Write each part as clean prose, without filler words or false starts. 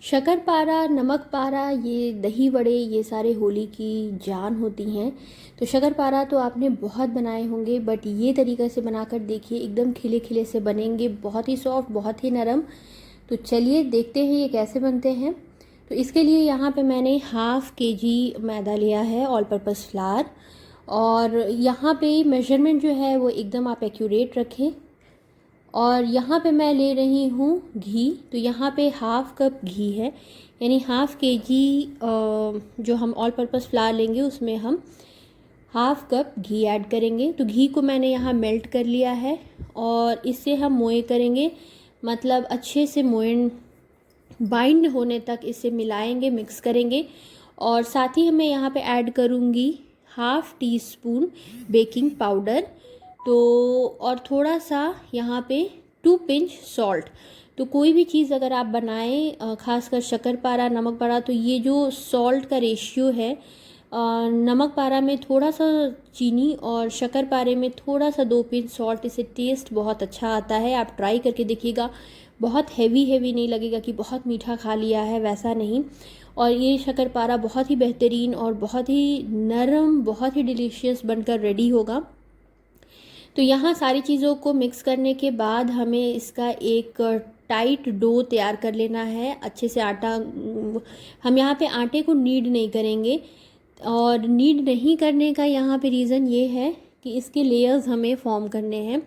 शक्कर पारा, नमक पारा, ये दही वड़े, ये सारे होली की जान होती हैं। तो शक्कर पारा तो आपने बहुत बनाए होंगे, बट ये तरीक़े से बनाकर देखिए, एकदम खिले खिले से बनेंगे, बहुत ही सॉफ्ट, बहुत ही नरम। तो चलिए देखते हैं ये कैसे बनते हैं। तो इसके लिए यहाँ पे मैंने हाफ़ kg मैदा लिया है, ऑल पर्पज़ फ्लावर। और यहाँ पे मेजरमेंट जो है वो एकदम आप एक्यूरेट रखें। और यहाँ पे मैं ले रही हूँ घी। तो यहाँ पे हाफ़ कप घी है, यानी हाफ़ kg जो हम ऑल पर्पज़ फ्लावर लेंगे उसमें हम हाफ़ कप घी ऐड करेंगे। तो घी को मैंने यहाँ मेल्ट कर लिया है और इससे हम मोए करेंगे, मतलब अच्छे से मोयन बाइंड होने तक इसे मिलाएंगे, मिक्स करेंगे। और साथ ही मैं यहाँ पे ऐड करूँगी half tea spoon baking powder. तो और थोड़ा सा यहाँ पे 2 पिंच सॉल्ट। तो कोई भी चीज़ अगर आप बनाएं, खासकर शक्कर पारा, नमक पारा, तो ये जो सॉल्ट का रेशियो है, नमक पारा में थोड़ा सा चीनी और शक्कर पारे में थोड़ा सा 2 पिंच सॉल्ट, इससे टेस्ट बहुत अच्छा आता है। आप ट्राई करके देखिएगा, बहुत हैवी नहीं लगेगा कि बहुत मीठा खा लिया है, वैसा नहीं। और ये शक्कर पारा बहुत ही बेहतरीन और बहुत ही नरम, बहुत ही डिलीशियस बनकर रेडी होगा। तो यहाँ सारी चीज़ों को मिक्स करने के बाद हमें इसका एक टाइट डो तैयार कर लेना है, अच्छे से आटा। हम यहाँ पे आटे को नीड नहीं करेंगे, और नीड नहीं करने का यहाँ पे रीज़न ये है कि इसके लेयर्स हमें फॉर्म करने हैं।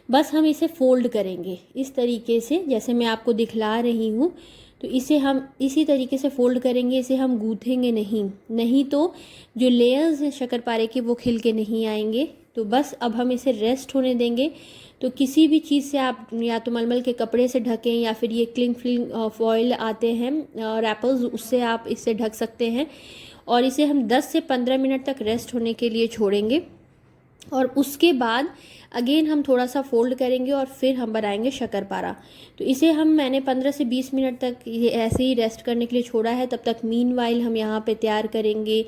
बस हम इसे फोल्ड करेंगे इस तरीके से, जैसे मैं आपको दिखला रही हूँ। तो इसे हम इसी तरीके से फ़ोल्ड करेंगे, इसे हम गूँथेंगे नहीं तो जो लेयर्स हैं शक्कर पारे के वो खिल के नहीं आएंगे। तो बस अब हम इसे रेस्ट होने देंगे। तो किसी भी चीज़ से आप या तो मलमल के कपड़े से ढकें, या फिर ये क्लिंग फिल्म फॉयल आते हैं रैपर्स, उससे आप इसे ढक सकते हैं। और इसे हम 10 से 15 मिनट तक रेस्ट होने के लिए छोड़ेंगे। और उसके बाद अगेन हम थोड़ा सा फोल्ड करेंगे और फिर हम बनाएंगे शक्कर पारा। तो इसे मैंने 15 से 20 मिनट तक ये ऐसे ही रेस्ट करने के लिए छोड़ा है। तब तक मीनवाइल हम यहाँ पे तैयार करेंगे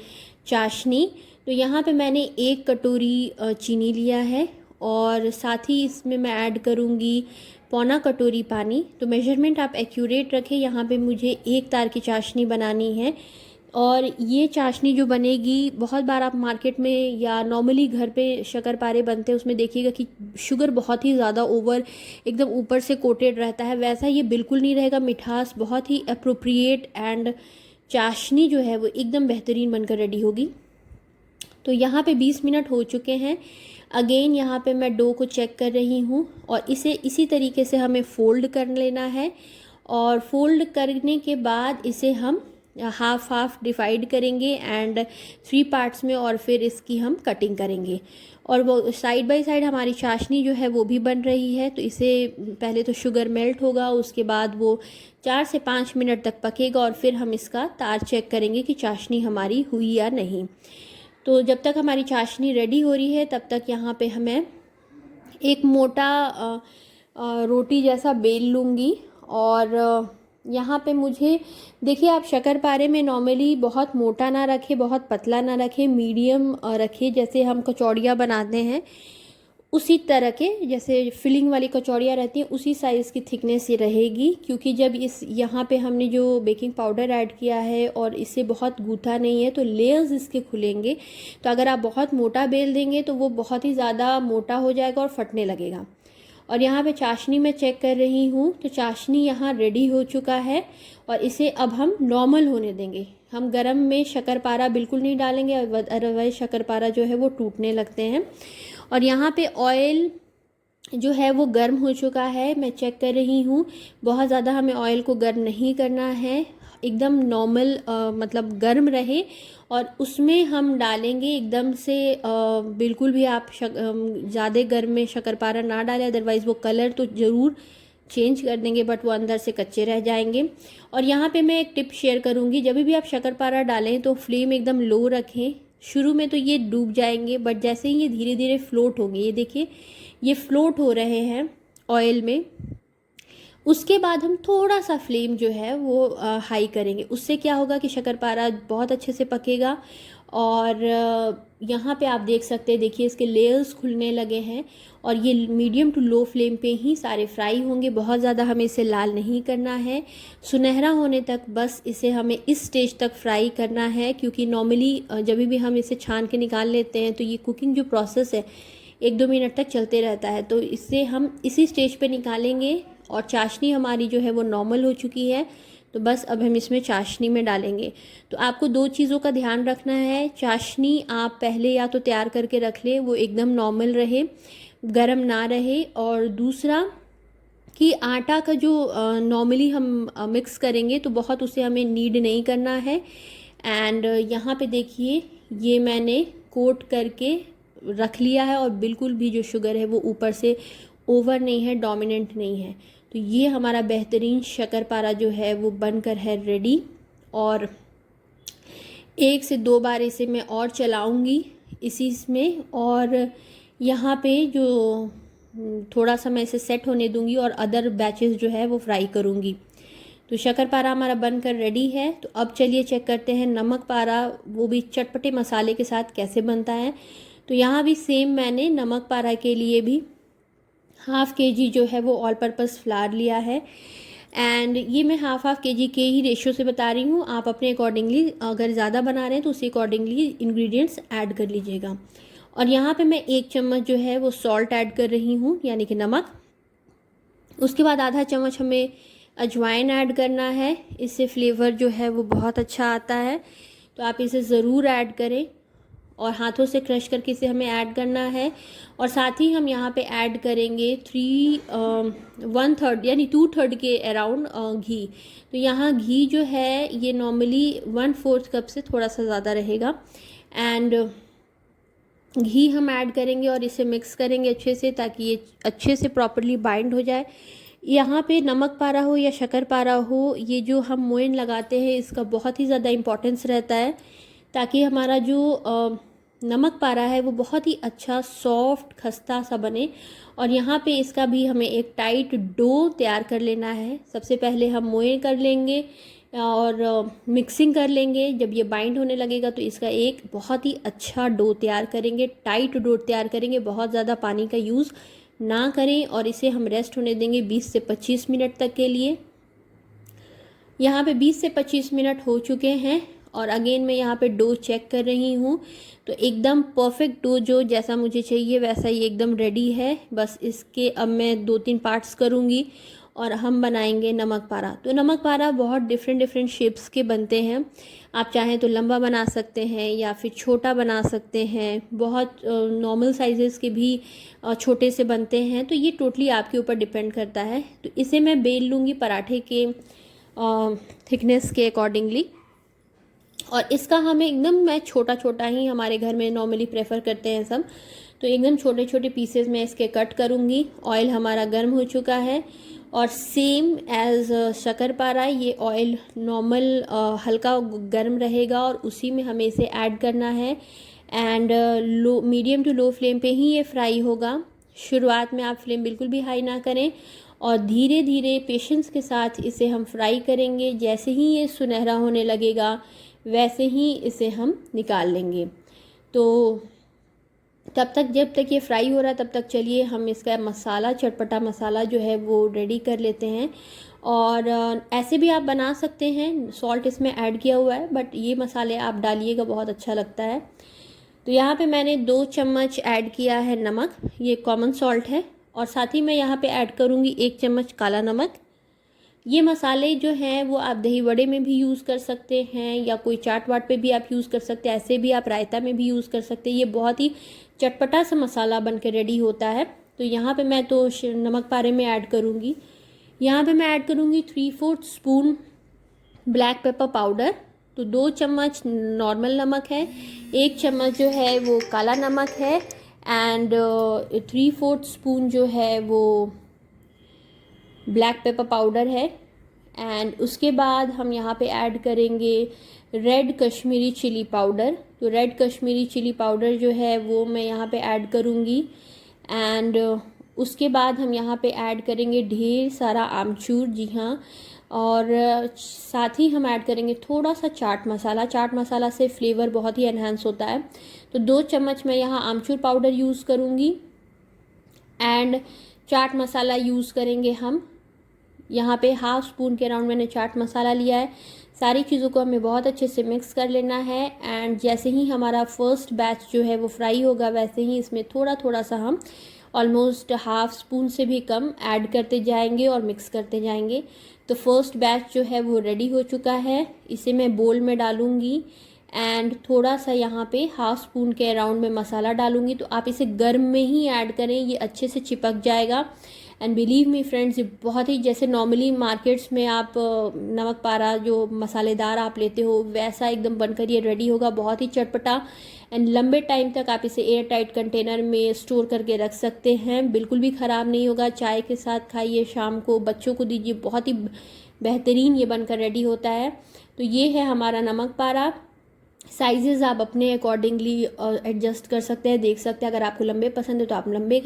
चाशनी। तो यहाँ पे मैंने 1 कटोरी चीनी लिया है, और साथ ही इसमें मैं ऐड करूँगी पौना कटोरी पानी। तो मेजरमेंट आप एक्यूरेट रखें, यहाँ पे मुझे 1 तार की चाशनी बनानी है। और ये चाशनी जो बनेगी, बहुत बार आप मार्केट में या नॉर्मली घर पे शक्कर पारे बनते हैं उसमें देखिएगा कि शुगर बहुत ही ज़्यादा ओवर एकदम ऊपर से कोटेड रहता है, वैसा ये बिल्कुल नहीं रहेगा। मिठास बहुत ही अप्रोप्रिएट, एंड चाशनी जो है वो एकदम बेहतरीन बनकर रेडी होगी। तो यहाँ पे 20 मिनट हो चुके हैं। अगेन यहाँ पे मैं डो को चेक कर रही हूँ, और इसे इसी तरीके से हमें फ़ोल्ड कर लेना है। और फोल्ड करने के बाद इसे हम हाफ डिवाइड करेंगे एंड 3 पार्ट्स में, और फिर इसकी हम कटिंग करेंगे। और वो साइड बाय साइड हमारी चाशनी जो है वो भी बन रही है। तो इसे पहले तो शुगर मेल्ट होगा, उसके बाद वो 4 से 5 मिनट तक पकेगा, और फिर हम इसका तार चेक करेंगे कि चाशनी हमारी हुई या नहीं। तो जब तक हमारी चाशनी रेडी हो रही है, तब तक यहाँ पे हमें एक मोटा रोटी जैसा बेल लूँगी। और यहाँ पे मुझे देखिए, आप शक्कर पारे में नॉर्मली बहुत मोटा ना रखें, बहुत पतला ना रखें, मीडियम रखें। जैसे हम कचौड़ियाँ बनाते हैं उसी तरह के, जैसे फिलिंग वाली कचौड़ियाँ रहती हैं उसी साइज़ की थिकनेस ये रहेगी। क्योंकि जब इस यहाँ पे हमने जो बेकिंग पाउडर ऐड किया है और इससे बहुत गूथा नहीं है, तो लेयर्स इसके खुलेंगे। तो अगर आप बहुत मोटा बेल देंगे तो वो बहुत ही ज़्यादा मोटा हो जाएगा और फटने लगेगा। और यहाँ पे चाशनी मैं चेक कर रही हूँ, तो चाशनी यहाँ रेडी हो चुका है। और इसे अब हम नॉर्मल होने देंगे। हम गरम में शक्कर पारा बिल्कुल नहीं डालेंगे, अदरवाइज शक्कर पारा जो है वो टूटने लगते हैं। और यहाँ पे ऑयल जो है वो गर्म हो चुका है, मैं चेक कर रही हूँ। बहुत ज़्यादा हमें ऑयल को गर्म नहीं करना है, एकदम नॉर्मल मतलब गर्म रहे। और उसमें हम डालेंगे एकदम से बिल्कुल भी आप ज़्यादा गर्म में शक्कर पारा ना डालें, अदरवाइज़ वो कलर तो ज़रूर चेंज कर देंगे, बट वो अंदर से कच्चे रह जाएंगे। और यहाँ पे मैं एक टिप शेयर करूँगी, जब भी आप शक्कर पारा डालें तो फ्लेम एकदम लो रखें। शुरू में तो ये डूब जाएंगे, बट जैसे ही ये धीरे धीरे फ्लोट होंगे, ये देखिए ये फ्लोट हो रहे हैं ऑयल में, उसके बाद हम थोड़ा सा फ्लेम जो है वो हाई करेंगे। उससे क्या होगा कि शक्करपारा बहुत अच्छे से पकेगा। और यहाँ पे आप देख सकते हैं, देखिए इसके लेयर्स खुलने लगे हैं और ये मीडियम टू लो फ्लेम पे ही सारे फ्राई होंगे। बहुत ज़्यादा हमें इसे लाल नहीं करना है, सुनहरा होने तक बस इसे हमें इस स्टेज तक फ्राई करना है। क्योंकि नॉर्मली जब भी हम इसे छान के निकाल लेते हैं तो ये कुकिंग जो प्रोसेस है 1-2 मिनट तक चलते रहता है, तो इससे हम इसी स्टेज पे निकालेंगे। और चाशनी हमारी जो है वो नॉर्मल हो चुकी है, तो बस अब हम इसमें चाशनी में डालेंगे। तो आपको 2 चीज़ों का ध्यान रखना है। चाशनी आप पहले या तो तैयार करके रख लें, वो एकदम नॉर्मल रहे, गरम ना रहे। और दूसरा कि आटा का जो नॉर्मली हम मिक्स करेंगे तो बहुत उसे हमें नीड नहीं करना है। एंड यहाँ पे देखिए ये मैंने कोट करके रख लिया है और बिल्कुल भी जो शुगर है वो ऊपर से ओवर नहीं है, डोमिनेंट नहीं है। तो ये हमारा बेहतरीन शक्करपारा जो है वो बनकर है रेडी। और 1 से 2 बार इसे मैं और चलाऊंगी इसी इसमें, और यहाँ पे जो थोड़ा सा मैं इसे सेट होने दूंगी और अदर बैचेस जो है वो फ्राई करूँगी। तो शक्करपारा हमारा बनकर रेडी है। तो अब चलिए चेक करते हैं नमक पारा, वो भी चटपटे मसाले के साथ कैसे बनता है। तो यहाँ भी सेम मैंने नमक पारा के लिए भी ½ kg जो है वो ऑल पर्पस फ्लावर लिया है। एंड ये मैं ½ kg के ही रेशियो से बता रही हूँ, आप अपने अकॉर्डिंगली अगर ज़्यादा बना रहे हैं तो उसी अकॉर्डिंगली इंग्रेडिएंट्स ऐड कर लीजिएगा। और यहाँ पे मैं 1 चम्मच जो है वो सॉल्ट ऐड कर रही हूँ, यानी कि नमक। उसके बाद आधा चम्मच हमें अजवाइन ऐड करना है, इससे फ्लेवर जो है वो बहुत अच्छा आता है। तो आप इसे ज़रूर ऐड करें और हाथों से क्रश करके इसे हमें ऐड करना है। और साथ ही हम यहाँ पे ऐड करेंगे 1/3 यानी 2/3 के अराउंड घी। तो यहाँ घी जो है ये नॉर्मली 1/4 कप से थोड़ा सा ज़्यादा रहेगा। एंड घी हम ऐड करेंगे और इसे मिक्स करेंगे अच्छे से, ताकि ये अच्छे से प्रॉपरली बाइंड हो जाए। यहाँ पे नमक पारा हो या शक्कर पारा हो, ये जो हम मोयन लगाते हैं इसका बहुत ही ज़्यादा इम्पोर्टेंस रहता है, ताकि हमारा जो नमक पारा है वो बहुत ही अच्छा सॉफ्ट खस्ता सा बने। और यहाँ पे इसका भी हमें एक टाइट डो तैयार कर लेना है। सबसे पहले हम मोयन कर लेंगे और मिक्सिंग कर लेंगे। जब ये बाइंड होने लगेगा तो इसका एक बहुत ही अच्छा डो तैयार करेंगे, टाइट डो तैयार करेंगे। बहुत ज़्यादा पानी का यूज़ ना करें और इसे हम रेस्ट होने देंगे 20 से 25 मिनट तक के लिए। यहाँ पे 20 से 25 मिनट हो चुके हैं और अगेन मैं यहाँ पे डो चेक कर रही हूँ, तो एकदम परफेक्ट डो जो जैसा मुझे चाहिए वैसा ही एकदम रेडी है। बस इसके अब मैं 2-3 पार्ट्स करूँगी और हम बनाएंगे नमक पारा। तो नमक पारा बहुत डिफरेंट शेप्स के बनते हैं। आप चाहें तो लंबा बना सकते हैं या फिर छोटा बना सकते हैं। बहुत नॉर्मल साइजेस के भी छोटे से बनते हैं। तो ये टोटली आपके ऊपर डिपेंड करता है। तो इसे मैं बेल लूँगी पराठे के थिकनेस के अकॉर्डिंगली। और इसका हमें एकदम, मैं छोटा छोटा ही हमारे घर में नॉर्मली प्रेफर करते हैं सब, तो एकदम छोटे छोटे पीसेस में इसके कट करूँगी। ऑयल हमारा गर्म हो चुका है और सेम एज शक्करपारा ये ऑयल नॉर्मल हल्का गर्म रहेगा और उसी में हमें इसे ऐड करना है। And low medium to low flame पे ही ये फ्राई होगा। शुरुआत में आप फ्लेम बिल्कुल भी हाई ना करें और धीरे धीरे पेशेंस के साथ इसे हम फ्राई करेंगे। जैसे ही ये सुनहरा होने लगेगा वैसे ही इसे हम निकाल लेंगे। तो तब तक, जब तक ये फ्राई हो रहा है तब तक चलिए हम इसका मसाला, चटपटा मसाला जो है वो रेडी कर लेते हैं। और ऐसे भी आप बना सकते हैं, सॉल्ट इसमें ऐड किया हुआ है, बट ये मसाले आप डालिएगा, बहुत अच्छा लगता है। तो यहाँ पे मैंने 2 चम्मच ऐड किया है नमक, ये कॉमन सॉल्ट है। और साथ ही मैं यहाँ पे ऐड करूँगी 1 चम्मच काला नमक। ये मसाले जो हैं वो आप दही वड़े में भी यूज़ कर सकते हैं या कोई चाट वाट पे भी आप यूज़ कर सकते हैं। ऐसे भी आप रायता में भी यूज़ कर सकते हैं। ये बहुत ही चटपटा सा मसाला बन के रेडी होता है। तो यहाँ पे मैं तो नमक पारे में ऐड करूँगी, यहाँ पे मैं ऐड करूँगी 3/4 स्पून ब्लैक पेपर पाउडर। तो 2 चम्मच नॉर्मल नमक है, 1 चम्मच जो है वो काला नमक है एंड 3/4 स्पून जो है वो ब्लैक पेपर पाउडर है। एंड उसके बाद हम यहाँ पे ऐड करेंगे रेड कश्मीरी चिली पाउडर। तो रेड कश्मीरी चिली पाउडर जो है वो मैं यहाँ पे ऐड करूँगी। एंड उसके बाद हम यहाँ पे ऐड करेंगे ढेर सारा आमचूर, जी हाँ, और साथ ही हम ऐड करेंगे थोड़ा सा चाट मसाला। चाट मसाला से फ्लेवर बहुत ही एनहांस होता है। तो 2 चम्मच मैं यहाँ आमचूर पाउडर यूज़ करूँगी एंड चाट मसाला यूज़ करेंगे हम। यहाँ पे हाफ स्पून के अराउंड मैंने चाट मसाला लिया है। सारी चीज़ों को हमें बहुत अच्छे से मिक्स कर लेना है एंड जैसे ही हमारा फर्स्ट बैच जो है वो फ्राई होगा, वैसे ही इसमें थोड़ा थोड़ा सा हम ऑलमोस्ट हाफ स्पून से भी कम ऐड करते जाएंगे और मिक्स करते जाएंगे। तो फर्स्ट बैच जो है वो रेडी हो चुका है। इसे मैं बोल में डालूँगी एंड थोड़ा सा यहाँ पे हाफ स्पून के अराउंड में मसाला डालूँगी। तो आप इसे गर्म में ही ऐड करें, ये अच्छे से चिपक जाएगा। एंड बिलीव मी फ्रेंड्स, ये बहुत ही, जैसे नॉर्मली मार्केट्स में आप नमक पारा जो मसालेदार आप लेते हो, वैसा एकदम बनकर ये रेडी होगा। बहुत ही चटपटा एंड लंबे टाइम तक आप इसे एयर टाइट कंटेनर में स्टोर करके रख सकते हैं, बिल्कुल भी ख़राब नहीं होगा। चाय के साथ खाइए, शाम को बच्चों को दीजिए, बहुत ही बेहतरीन ये बनकर रेडी होता है। तो ये है हमारा नमक पारा। साइजेस आप अपने अकॉर्डिंगली एडजस्ट कर सकते हैं, देख सकते हैं। अगर आपको लंबे पसंद है तो आप लंबे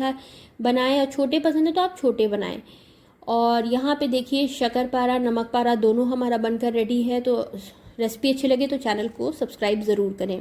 बनाएं और छोटे पसंद है तो आप छोटे बनाएं। और यहाँ पे देखिए शक्कर पारा, नमक पारा दोनों हमारा बनकर रेडी है। तो रेसिपी अच्छी लगे तो चैनल को सब्सक्राइब ज़रूर करें।